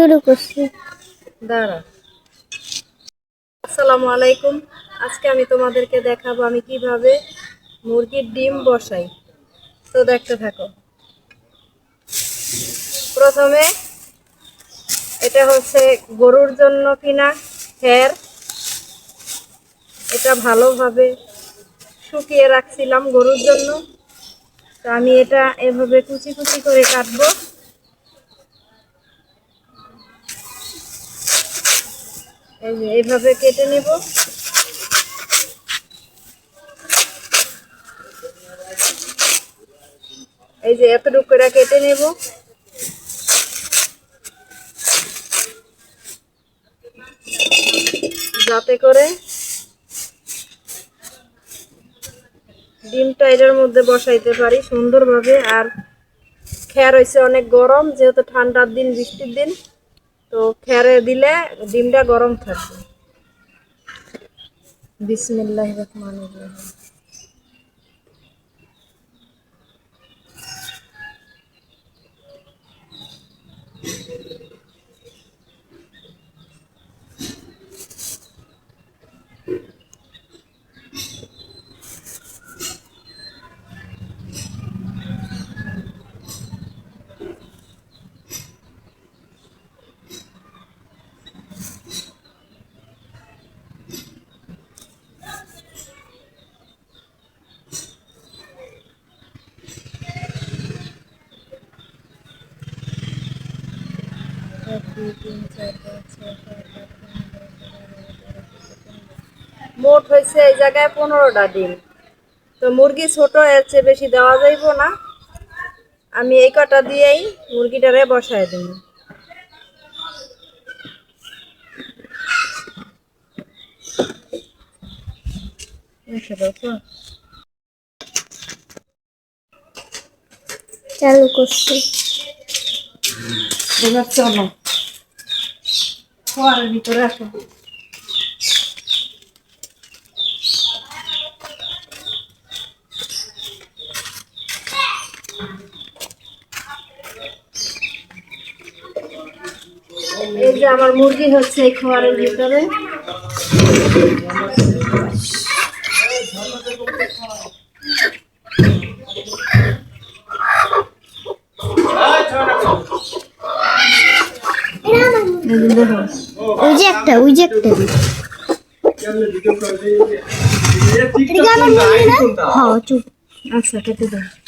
শুরু করছি। দাঁড়া। আসসালামু আলাইকুম। আজকে আমি তোমাদেরকে দেখাবো আমি কিভাবে মুরগির ডিম বসাই। তো দেখতে থাকো। প্রথমে এটা হচ্ছে গরুর জন্য কিনা খড়। এটা ভালোভাবে শুকিয়ে রাখছিলাম গরুর জন্য। তো আমি এটা এভাবে কুচি কুচি করে কাটবো। এই যে এইভাবে কেটে নেব। এই যে এতটুকু করে কেটে নেব। যাতে করে ডিমটা এটার মধ্যে বসাইতে পারি সুন্দরভাবে। আর খড় হয়েছে অনেক গরম, যেহেতু ঠান্ডার দিন, বৃষ্টির দিন, তো খড়ে দিলে ডিমটা গরম থাকবে। বিসমিল্লাহির রহমানির রহিম। মোট হয়েছে এই জায়গায় 15টা ডিম। তো মুরগি ছোট, এর চেয়ে বেশি দেওয়া যাইব না। আমি এই কটা দিয়েই মুরগিটারে বসায় দিই। চালু করছি। এবার চলো খোয়ারের ভিতরে আসো। এই যে আমার মুরগি হচ্ছে এই খোয়ারের ভিতরে। ওই যে একটা হ্যাঁ চুপ। আচ্ছা কেটে দাও।